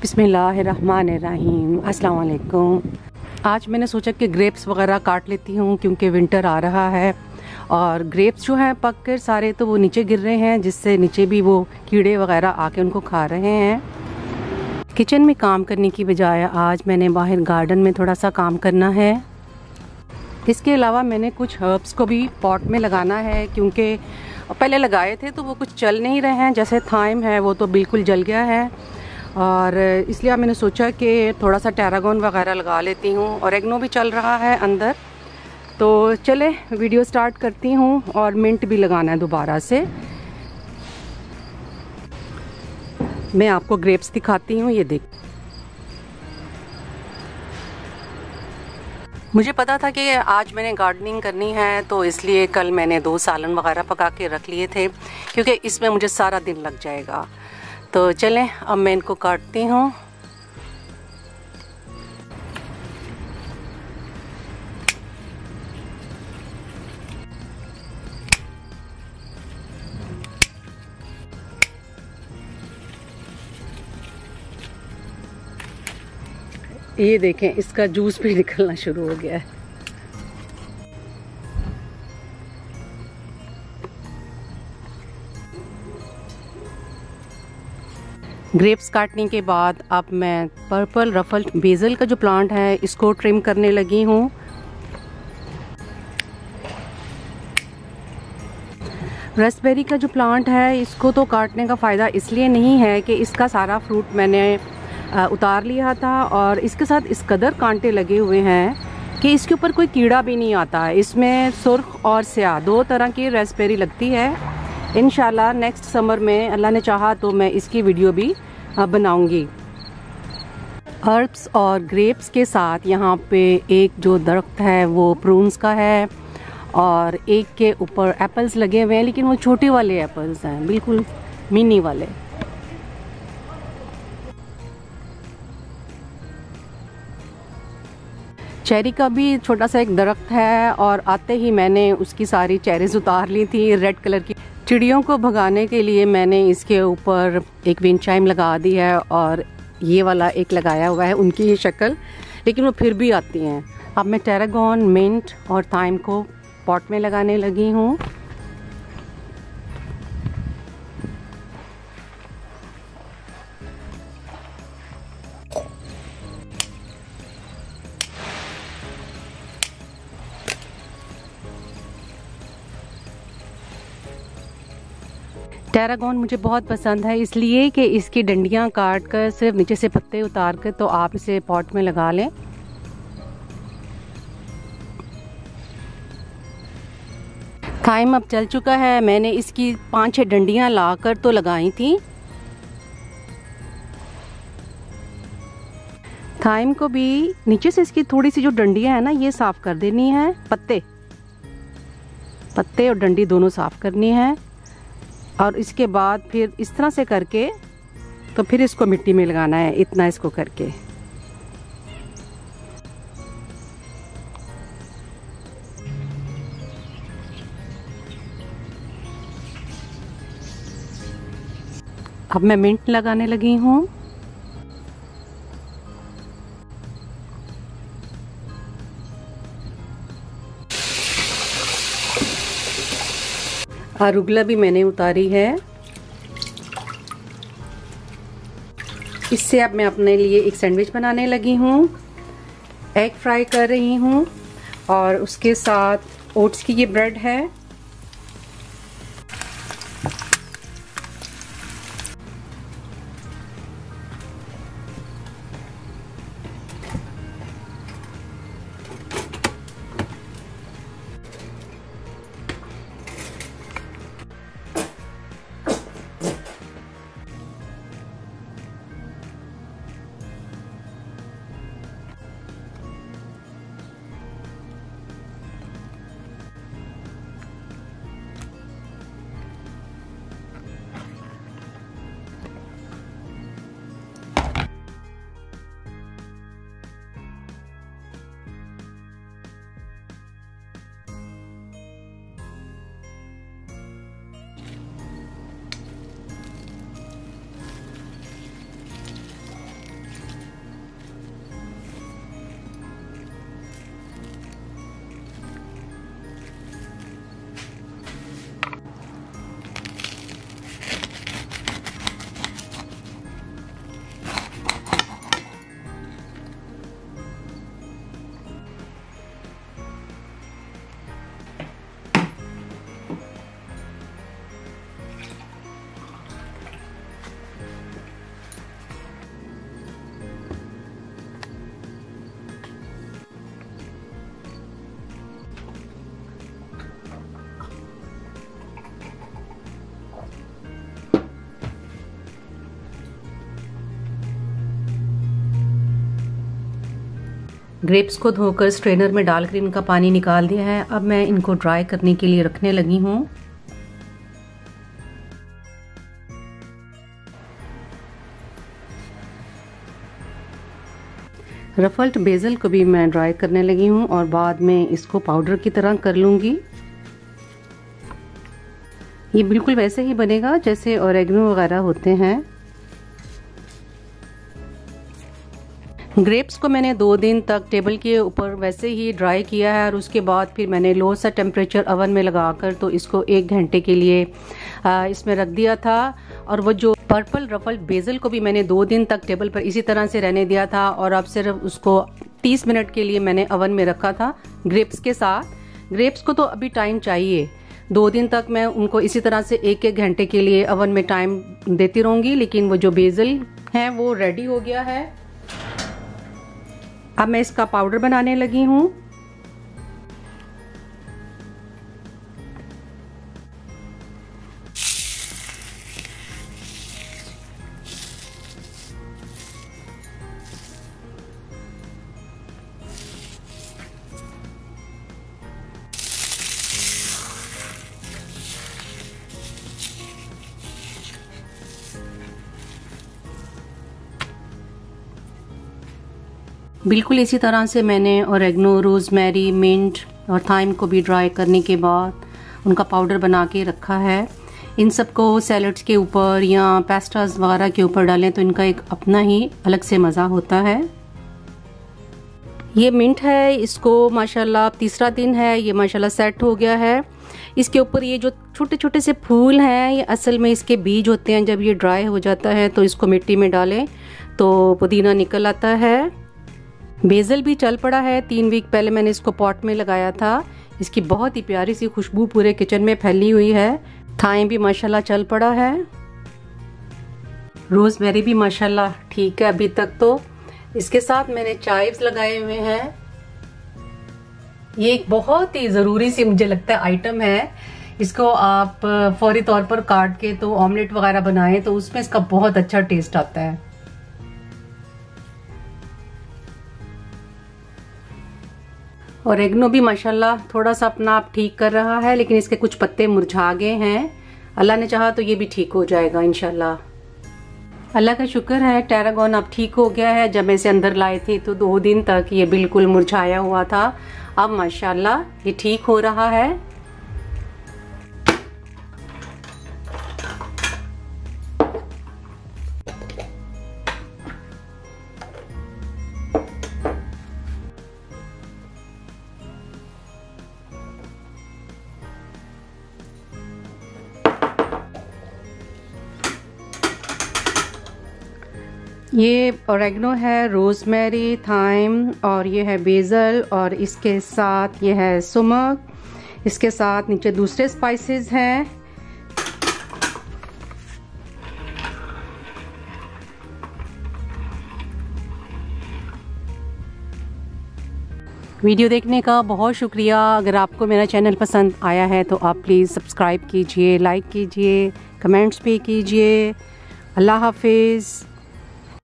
बिस्मिल्लाहिर्रहमानिर्रहीम, अस्सलाम वालेकुम। आज मैंने सोचा कि ग्रेप्स वगैरह काट लेती हूँ क्योंकि विंटर आ रहा है और ग्रेप्स जो हैं पक कर सारे तो वो नीचे गिर रहे हैं, जिससे नीचे भी वो कीड़े वगैरह आके उनको खा रहे हैं। किचन में काम करने की बजाय आज मैंने बाहर गार्डन में थोड़ा सा काम करना है। इसके अलावा मैंने कुछ हर्ब्स को भी पॉट में लगाना है क्योंकि पहले लगाए थे तो वो कुछ चल नहीं रहे हैं। जैसे थाइम है वो तो बिल्कुल जल गया है और इसलिए मैंने सोचा कि थोड़ा सा टैरागोन वगैरह लगा लेती हूँ। और एग्नो भी चल रहा है अंदर, तो चले वीडियो स्टार्ट करती हूँ। और मिंट भी लगाना है दोबारा से। मैं आपको ग्रेप्स दिखाती हूँ, ये देख। मुझे पता था कि आज मैंने गार्डनिंग करनी है तो इसलिए कल मैंने 2 सालन वगैरह पका के रख लिए थे क्योंकि इसमें मुझे सारा दिन लग जाएगा। तो चलें अब मैं इनको काटती हूँ। ये देखें, इसका जूस भी निकलना शुरू हो गया है। ग्रेप्स काटने के बाद अब मैं पर्पल रफल बेसल का जो प्लांट है इसको ट्रिम करने लगी हूँ। रास्पबेरी का जो प्लांट है इसको तो काटने का फ़ायदा इसलिए नहीं है कि इसका सारा फ्रूट मैंने उतार लिया था और इसके साथ इस कदर कांटे लगे हुए हैं कि इसके ऊपर कोई कीड़ा भी नहीं आता है। इसमें सुर्ख और स्याह 2 तरह की रास्पबेरी लगती है। इंशाल्लाह नेक्स्ट समर में अल्लाह ने चाहा तो मैं इसकी वीडियो भी बनाऊंगी। हर्ब्स और ग्रेप्स के साथ यहाँ पे एक जो दरख्त है वो प्रून्स का है और एक के ऊपर एप्पल्स लगे हुए हैं, लेकिन वो छोटे वाले एप्पल्स हैं, बिल्कुल मिनी वाले। चेरी का भी छोटा सा एक दरख्त है और आते ही मैंने उसकी सारी चेरीज उतार ली थी रेड कलर की। चिड़ियों को भगाने के लिए मैंने इसके ऊपर एक विंड चाइम लगा दी है और ये वाला एक लगाया हुआ है उनकी ही शक्ल, लेकिन वो फिर भी आती हैं। अब मैं टैरागोन, मिंट और थाइम को पॉट में लगाने लगी हूँ। टैरागोन मुझे बहुत पसंद है इसलिए कि इसकी डंडियां काट कर सिर्फ नीचे से पत्ते उतार कर तो आप इसे पॉट में लगा लें। थाइम अब चल चुका है, मैंने इसकी 5-6 डंडियां लाकर तो लगाई थी। थाइम को भी नीचे से इसकी थोड़ी सी जो डंडियां है ना ये साफ कर देनी है। पत्ते और डंडी दोनों साफ करनी है और इसके बाद फिर इस तरह से करके तो फिर इसको मिट्टी में लगाना है। इतना इसको करके अब मैं मिंट लगाने लगी हूँ। आरुगला भी मैंने उतारी है। इससे अब मैं अपने लिए एक सैंडविच बनाने लगी हूँ। एग फ्राई कर रही हूँ और उसके साथ ओट्स की ये ब्रेड है। ग्रेप्स को धोकर स्ट्रेनर में डालकर इनका पानी निकाल दिया है। अब मैं इनको ड्राई करने के लिए रखने लगी हूँ। रफल्ड बेसल को भी मैं ड्राई करने लगी हूँ और बाद में इसको पाउडर की तरह कर लूँगी। ये बिल्कुल वैसे ही बनेगा जैसे ऑरेगनो वगैरह होते हैं। ग्रेप्स को मैंने 2 दिन तक टेबल के ऊपर वैसे ही ड्राई किया है और उसके बाद फिर मैंने लो सा टेम्परेचर ओवन में लगाकर तो इसको 1 घंटे के लिए इसमें रख दिया था। और वो जो पर्पल रफल्ड बेसल को भी मैंने 2 दिन तक टेबल पर इसी तरह से रहने दिया था और अब सिर्फ उसको 30 मिनट के लिए मैंने ओवन में रखा था ग्रेप्स के साथ। ग्रेप्स को तो अभी टाइम चाहिए, 2 दिन तक मैं उनको इसी तरह से 1-1 घंटे के लिए ओवन में टाइम देती रहूंगी। लेकिन वो जो बेसल है वो रेडी हो गया है। अब मैं इसका पाउडर बनाने लगी हूँ। बिल्कुल इसी तरह से मैंने ऑरेगनो, रोज़मेरी, मिंट और थाइम को भी ड्राई करने के बाद उनका पाउडर बना के रखा है। इन सबको सैलड्स के ऊपर या पेस्टास वगैरह के ऊपर डालें तो इनका एक अपना ही अलग से मज़ा होता है। ये मिंट है, इसको माशाल्लाह तीसरा दिन है, ये माशाल्लाह सेट हो गया है। इसके ऊपर ये जो छोटे छोटे से फूल हैं ये असल में इसके बीज होते हैं। जब ये ड्राई हो जाता है तो इसको मिट्टी में डालें तो पुदीना निकल आता है। बेसल भी चल पड़ा है, 3 वीक पहले मैंने इसको पॉट में लगाया था। इसकी बहुत ही प्यारी सी खुशबू पूरे किचन में फैली हुई है। थाइम भी माशाल्लाह चल पड़ा है। रोज़मेरी भी माशाल्लाह ठीक है अभी तक तो। इसके साथ मैंने चाइव्स लगाए हुए हैं। ये एक बहुत ही ज़रूरी सी मुझे लगता है आइटम है। इसको आप फौरी तौर पर काट के तो ऑमलेट वगैरह बनाएं तो उसमें इसका बहुत अच्छा टेस्ट आता है। ऑरेगनो भी माशाल्लाह थोड़ा सा अपना आप ठीक कर रहा है, लेकिन इसके कुछ पत्ते मुरझा गए हैं। अल्लाह ने चाहा तो ये भी ठीक हो जाएगा इंशाल्लाह। अल्लाह का शुक्र है टैरागोन अब ठीक हो गया है। जब मैं इसे अंदर लाई थी तो 2 दिन तक ये बिल्कुल मुरझाया हुआ था। अब माशाल्लाह ये ठीक हो रहा है। ये ऑरेगनो है, रोज़मेरी, थाइम और ये है बेसल और इसके साथ ये है सुमक। इसके साथ नीचे दूसरे स्पाइसेस हैं। वीडियो देखने का बहुत शुक्रिया। अगर आपको मेरा चैनल पसंद आया है तो आप प्लीज़ सब्सक्राइब कीजिए, लाइक कीजिए, कमेंट्स भी कीजिए। अल्लाह हाफिज़।